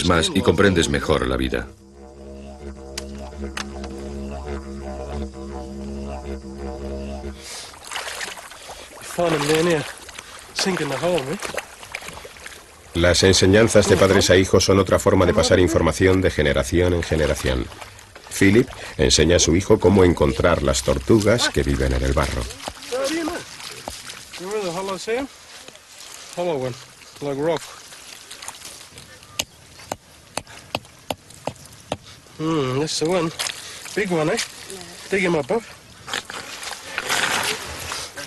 más y comprendes mejor la vida. Las enseñanzas de padres a hijos son otra forma de pasar información de generación en generación. Philip enseña a su hijo cómo encontrar las tortugas que viven en el barro. That's the one. Big one, eh? Dig him up,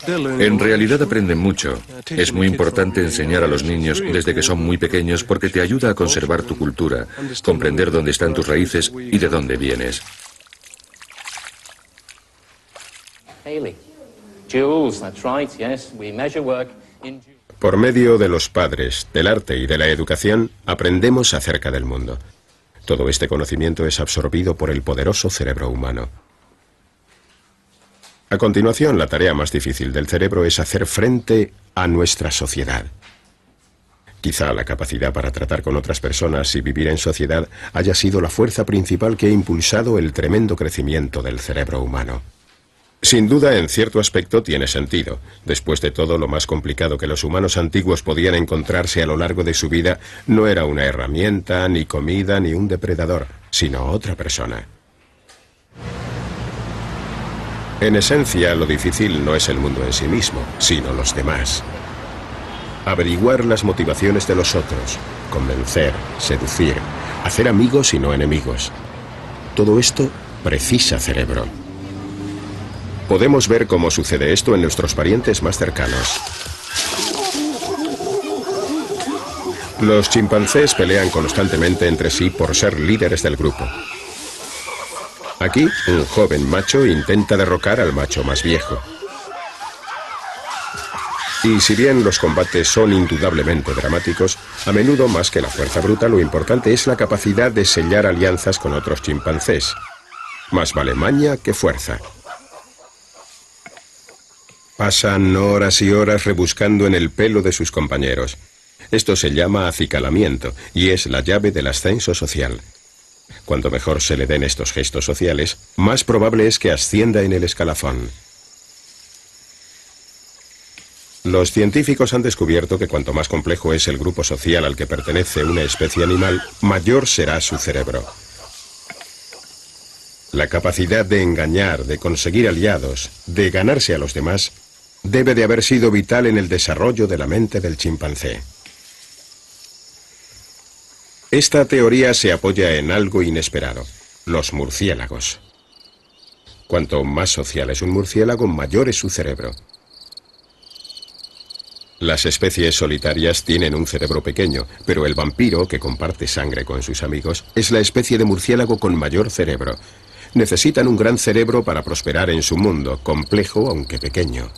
En realidad aprenden mucho. Es muy importante enseñar a los niños desde que son muy pequeños porque te ayuda a conservar tu cultura, comprender dónde están tus raíces y de dónde vienes. Por medio de los padres, del arte y de la educación, aprendemos acerca del mundo. Todo este conocimiento es absorbido por el poderoso cerebro humano. A continuación, la tarea más difícil del cerebro es hacer frente a nuestra sociedad. Quizá la capacidad para tratar con otras personas y vivir en sociedad haya sido la fuerza principal que ha impulsado el tremendo crecimiento del cerebro humano. Sin duda, en cierto aspecto tiene sentido. Después de todo, lo más complicado que los humanos antiguos podían encontrarse a lo largo de su vida no era una herramienta, ni comida, ni un depredador, sino otra persona. En esencia, lo difícil no es el mundo en sí mismo, sino los demás. Averiguar las motivaciones de los otros, convencer, seducir, hacer amigos y no enemigos. Todo esto precisa cerebro. Podemos ver cómo sucede esto en nuestros parientes más cercanos. Los chimpancés pelean constantemente entre sí por ser líderes del grupo. Aquí, un joven macho intenta derrocar al macho más viejo. Y si bien los combates son indudablemente dramáticos, a menudo más que la fuerza bruta, lo importante es la capacidad de sellar alianzas con otros chimpancés. Más vale maña que fuerza. Pasan horas y horas rebuscando en el pelo de sus compañeros. Esto se llama acicalamiento y es la llave del ascenso social. Cuanto mejor se le den estos gestos sociales, más probable es que ascienda en el escalafón. Los científicos han descubierto que cuanto más complejo es el grupo social al que pertenece una especie animal, mayor será su cerebro. La capacidad de engañar, de conseguir aliados, de ganarse a los demás, debe de haber sido vital en el desarrollo de la mente del chimpancé. Esta teoría se apoya en algo inesperado: los murciélagos. Cuanto más social es un murciélago, mayor es su cerebro. Las especies solitarias tienen un cerebro pequeño, pero el vampiro, que comparte sangre con sus amigos, es la especie de murciélago con mayor cerebro. Necesitan un gran cerebro para prosperar en su mundo, complejo aunque pequeño.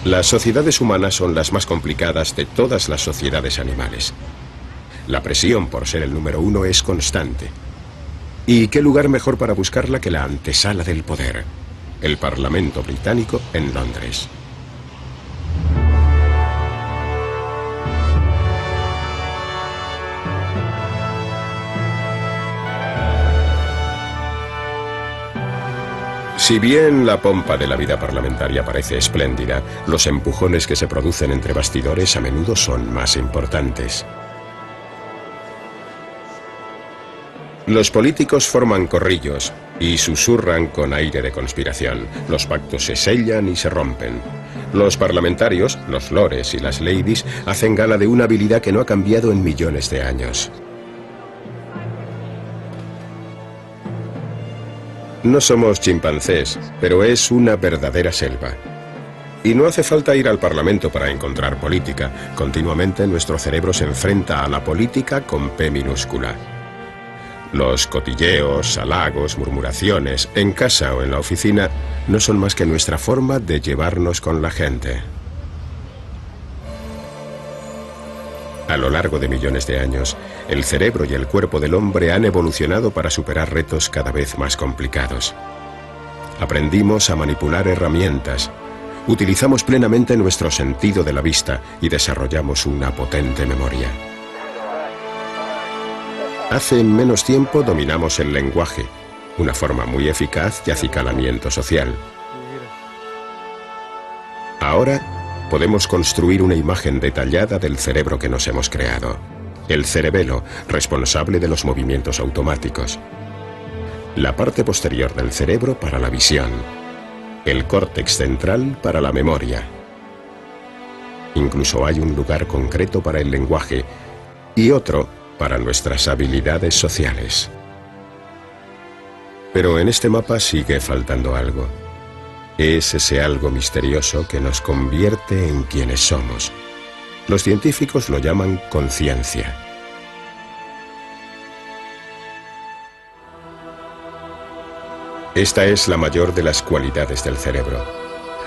Las sociedades humanas son las más complicadas de todas las sociedades animales. La presión por ser el número uno es constante. ¿Y qué lugar mejor para buscarla que la antesala del poder? El Parlamento británico en Londres. Si bien la pompa de la vida parlamentaria parece espléndida, los empujones que se producen entre bastidores a menudo son más importantes. Los políticos forman corrillos y susurran con aire de conspiración. Los pactos se sellan y se rompen. Los parlamentarios, los lores y las ladies hacen gala de una habilidad que no ha cambiado en millones de años. No somos chimpancés, pero es una verdadera selva. Y no hace falta ir al Parlamento para encontrar política. Continuamente nuestro cerebro se enfrenta a la política con P minúscula. Los cotilleos, halagos, murmuraciones, en casa o en la oficina, no son más que nuestra forma de llevarnos con la gente. A lo largo de millones de años, el cerebro y el cuerpo del hombre han evolucionado para superar retos cada vez más complicados. Aprendimos a manipular herramientas, utilizamos plenamente nuestro sentido de la vista y desarrollamos una potente memoria. Hace menos tiempo dominamos el lenguaje, una forma muy eficaz de acicalamiento social. Ahora podemos construir una imagen detallada del cerebro que nos hemos creado. El cerebelo, responsable de los movimientos automáticos. La parte posterior del cerebro para la visión. El córtex central para la memoria. Incluso hay un lugar concreto para el lenguaje y otro para nuestras habilidades sociales. Pero en este mapa sigue faltando algo. Es ese algo misterioso que nos convierte en quienes somos. Los científicos lo llaman conciencia. Esta es la mayor de las cualidades del cerebro.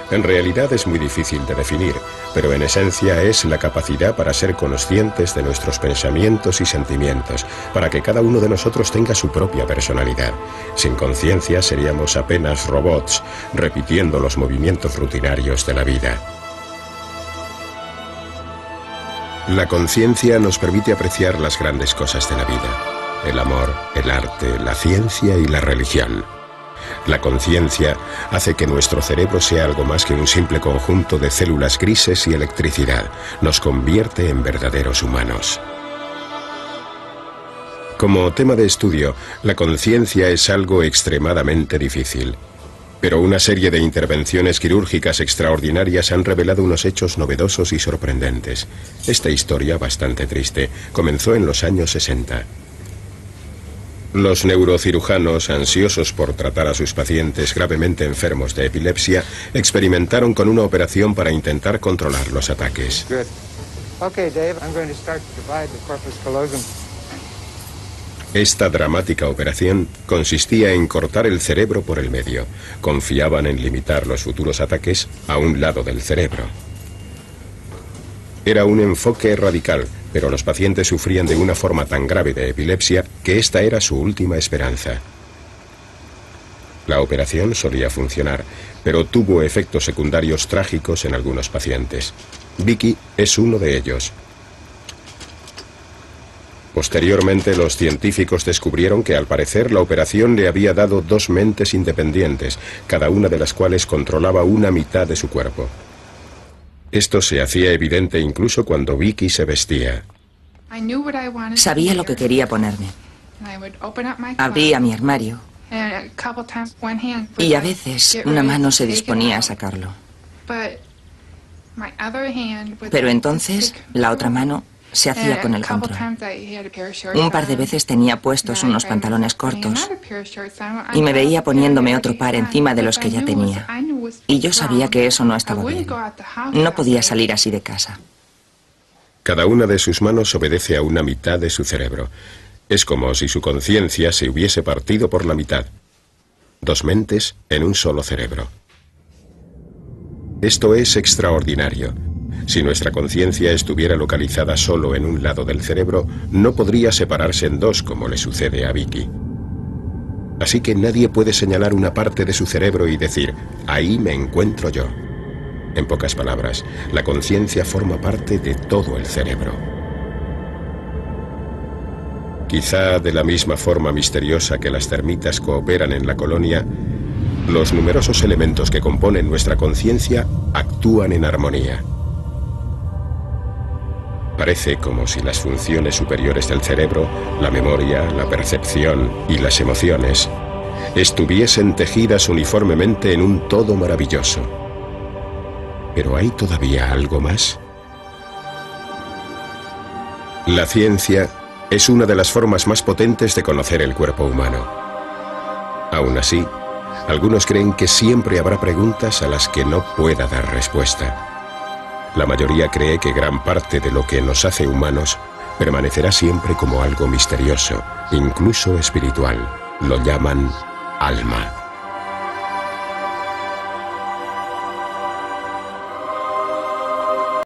En realidad es muy difícil de definir, pero en esencia es la capacidad para ser conscientes de nuestros pensamientos y sentimientos, para que cada uno de nosotros tenga su propia personalidad. Sin conciencia seríamos apenas robots, repitiendo los movimientos rutinarios de la vida. La conciencia nos permite apreciar las grandes cosas de la vida: el amor, el arte, la ciencia y la religión. La conciencia hace que nuestro cerebro sea algo más que un simple conjunto de células grises y electricidad. Nos convierte en verdaderos humanos. Como tema de estudio, la conciencia es algo extremadamente difícil. Pero una serie de intervenciones quirúrgicas extraordinarias han revelado unos hechos novedosos y sorprendentes. Esta historia, bastante triste, comenzó en los años 60. Los neurocirujanos, ansiosos por tratar a sus pacientes gravemente enfermos de epilepsia, experimentaron con una operación para intentar controlar los ataques. Esta dramática operación consistía en cortar el cerebro por el medio. Confiaban en limitar los futuros ataques a un lado del cerebro. Era un enfoque radical, pero los pacientes sufrían de una forma tan grave de epilepsia que esta era su última esperanza. La operación solía funcionar, pero tuvo efectos secundarios trágicos en algunos pacientes. Vicky es uno de ellos. Posteriormente, los científicos descubrieron que al parecer la operación le había dado dos mentes independientes, cada una de las cuales controlaba una mitad de su cuerpo. Esto se hacía evidente incluso cuando Vicky se vestía. Sabía lo que quería ponerme. Abría mi armario y a veces una mano se disponía a sacarlo. Pero entonces la otra mano se hacía con el control. Un par de veces tenía puestos unos pantalones cortos y me veía poniéndome otro par encima de los que ya tenía. Y yo sabía que eso no estaba bien. No podía salir así de casa. Cada una de sus manos obedece a una mitad de su cerebro. Es como si su conciencia se hubiese partido por la mitad. Dos mentes en un solo cerebro. Esto es extraordinario. Si nuestra conciencia estuviera localizada solo en un lado del cerebro, no podría separarse en dos como le sucede a Vicky. Así que nadie puede señalar una parte de su cerebro y decir, ahí me encuentro yo. En pocas palabras, la conciencia forma parte de todo el cerebro. Quizá de la misma forma misteriosa que las termitas cooperan en la colonia, los numerosos elementos que componen nuestra conciencia actúan en armonía. Parece como si las funciones superiores del cerebro, la memoria, la percepción y las emociones, estuviesen tejidas uniformemente en un todo maravilloso. ¿Pero hay todavía algo más? La ciencia es una de las formas más potentes de conocer el cuerpo humano. Aún así, algunos creen que siempre habrá preguntas a las que no pueda dar respuesta. La mayoría cree que gran parte de lo que nos hace humanos permanecerá siempre como algo misterioso, incluso espiritual. Lo llaman alma.